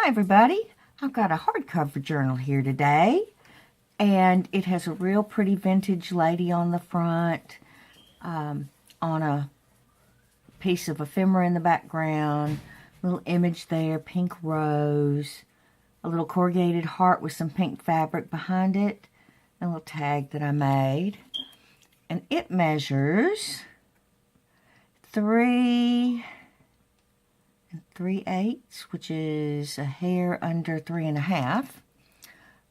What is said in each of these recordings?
Hi everybody, I've got a hardcover journal here today, and it has a real pretty vintage lady on the front, on a piece of ephemera in the background, little image there, pink rose, a little corrugated heart with some pink fabric behind it, and a little tag that I made. And it measures 3 3/8, which is a hair under 3.5,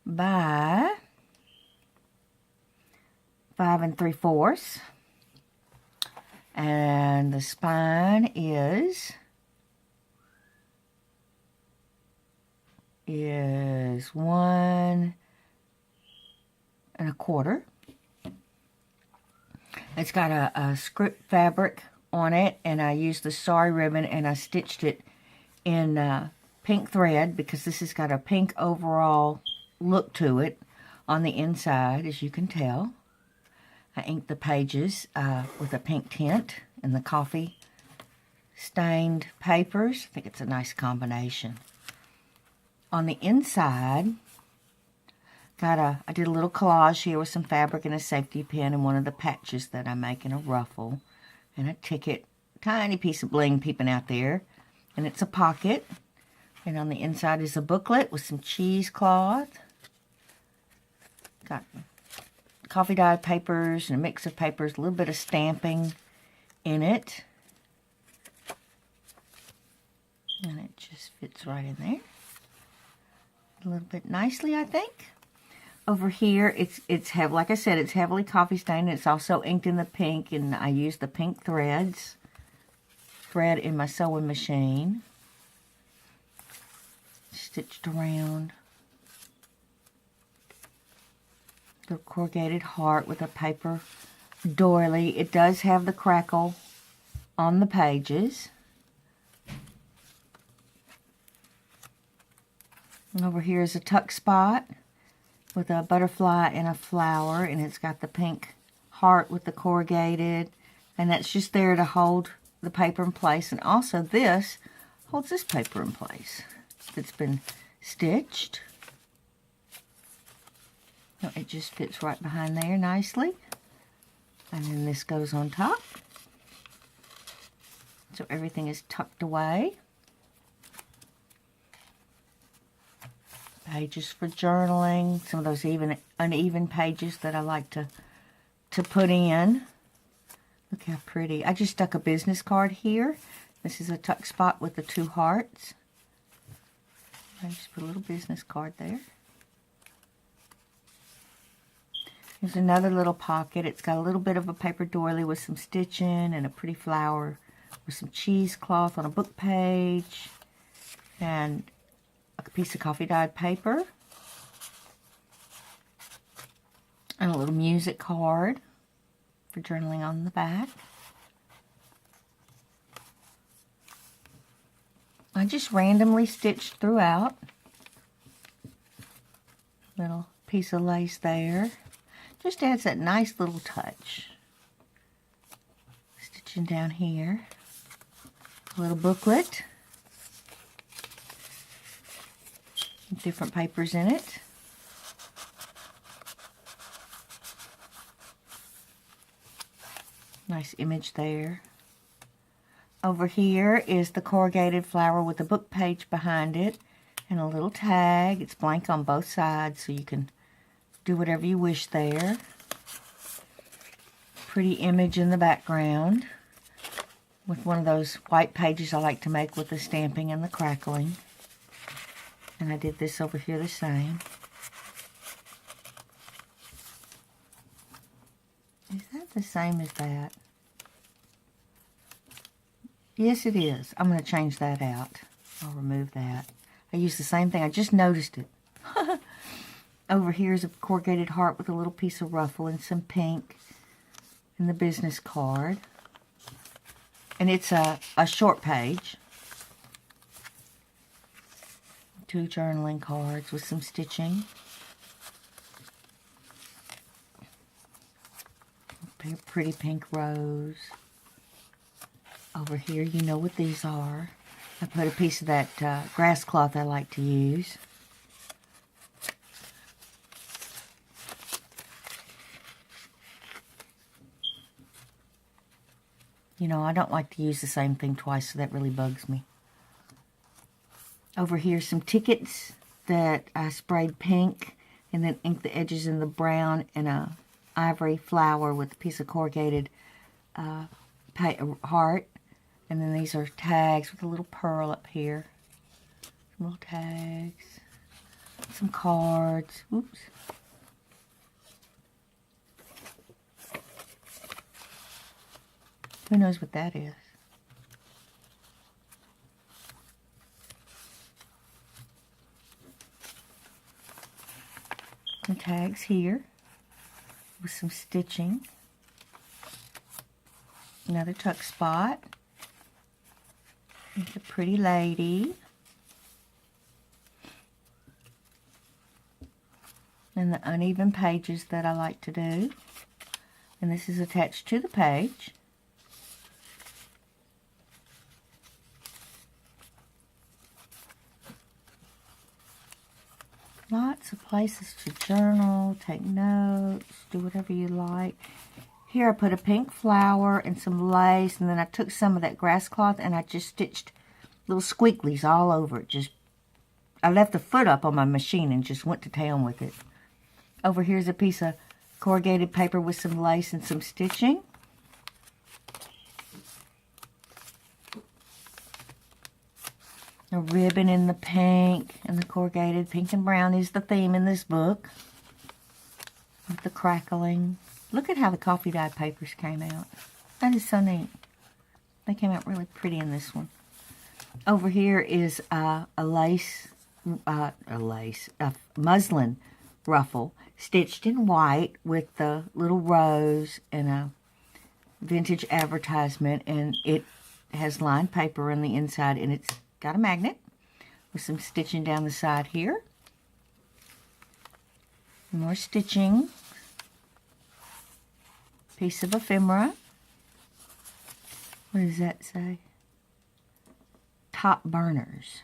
by 5 3/4. And the spine is 1 1/4. It's got a script fabric on it, and I used the sari ribbon and I stitched it in pink thread because this has got a pink overall look to it on the inside, as you can tell. I inked the pages with a pink tint and the coffee stained papers. I think it's a nice combination. On the inside, I did a little collage here with some fabric and a safety pin and one of the patches that I make in a ruffle. And a ticket, tiny piece of bling peeping out there. And it's a pocket. And on the inside is a booklet with some cheesecloth. Got coffee dyed papers and a mix of papers, a little bit of stamping in it. And it just fits right in there. A little bit nicely, I think. Over here, it's heavy, like I said, it's heavily coffee stained. It's also inked in the pink, and I used the pink thread in my sewing machine. Stitched around the corrugated heart with a paper doily. It does have the crackle on the pages. And over here is a tuck spot with a butterfly and a flower, and it's got the pink heart with the corrugated, and that's just there to hold the paper in place. And also this holds this paper in place. It's been stitched. So it just fits right behind there nicely. And then this goes on top. So everything is tucked away. Pages for journaling, some of those uneven pages that I like to put in. Look how pretty. I just stuck a business card here. This is a tuck spot with the 2 hearts. I just put a little business card there. Here's another little pocket. It's got a little bit of a paper doily with some stitching and a pretty flower with some cheesecloth on a book page. And a piece of coffee dyed paper, and a little music card for journaling on the back. I just randomly stitched throughout. Little piece of lace there. Just adds that nice little touch. Stitching down here. A little booklet. Different papers in it. Nice image there. Over here is the corrugated flower with the book page behind it and a little tag. It's blank on both sides, so you can do whatever you wish there. Pretty image in the background with one of those white pages I like to make with the stamping and the crackling. And I did this over here the same. Is that the same as that? Yes, it is. I'm going to change that out. I'll remove that. I used the same thing. I just noticed it. Over here is a corrugated heart with a little piece of ruffle and some pink and the business card. And it's a short page. 2 journaling cards with some stitching. Pretty pink rose. Over here, you know what these are. I put a piece of that grass cloth I like to use. You know, I don't like to use the same thing twice, so that really bugs me. Over here, some tickets that I sprayed pink and then inked the edges in the brown and a ivory flower with a piece of corrugated heart. And then these are tags with a little pearl up here. Some little tags. Some cards. Oops. Who knows what that is? Some tags here with some stitching. Another tuck spot. It's a pretty lady. And the uneven pages that I like to do. And this is attached to the page. Lots of places to journal, take notes, do whatever you like. Here I put a pink flower and some lace, and then I took some of that grass cloth and I just stitched little squiggles all over it. I left the foot up on my machine and just went to town with it. Over here's a piece of corrugated paper with some lace and some stitching. A ribbon in the pink and the corrugated. Pink and brown is the theme in this book. With the crackling. Look at how the coffee dyed papers came out. That is so neat. They came out really pretty in this one. Over here is a muslin ruffle stitched in white with the little rose and a vintage advertisement, and it has lined paper on the inside, and it's got a magnet with some stitching down the side here. More stitching. Piece of ephemera. What does that say? Top burners.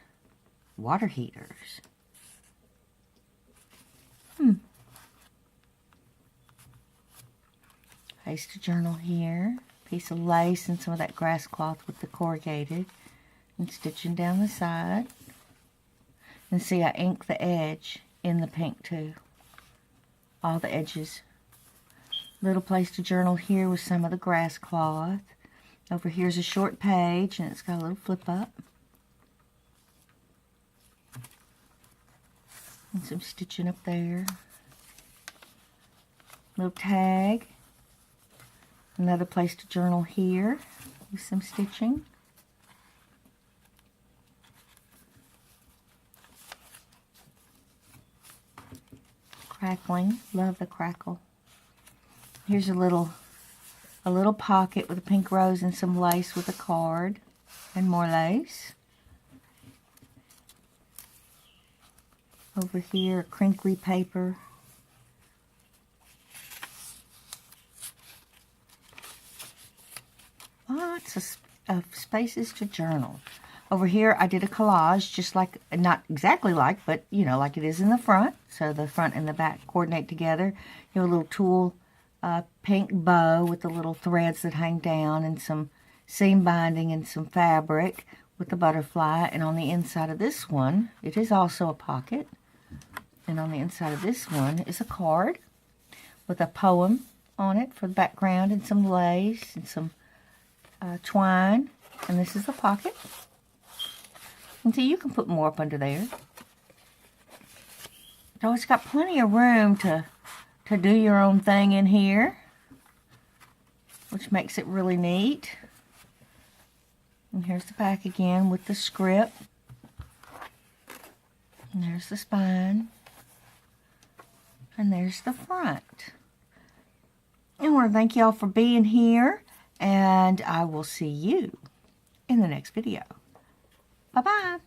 Water heaters. Place to journal here. Piece of lace and some of that grass cloth with the corrugated. And stitching down the side. And see, I inked the edge in the pink too. All the edges. Little place to journal here with some of the grass cloth. Over here's a short page, and it's got a little flip up. And some stitching up there. Little tag. Another place to journal here with some stitching. Crackling. Love the crackle. Here's a little pocket with a pink rose and some lace with a card. And more lace. Over here, crinkly paper. Lots of spaces to journal. Over here, I did a collage, just like, not exactly like, but, you know, like it is in the front. So the front and the back coordinate together. You have a little tulle pink bow with the little threads that hang down and some seam binding and some fabric with the butterfly. And on the inside of this one, it is also a pocket. And on the inside of this one is a card with a poem on it for the background and some lace and some twine. And this is the pocket. And so you can put more up under there. So it's got plenty of room to do your own thing in here, which makes it really neat. And here's the back again with the script. And there's the spine. And there's the front. I want to thank y'all for being here, and I will see you in the next video. Bye-bye.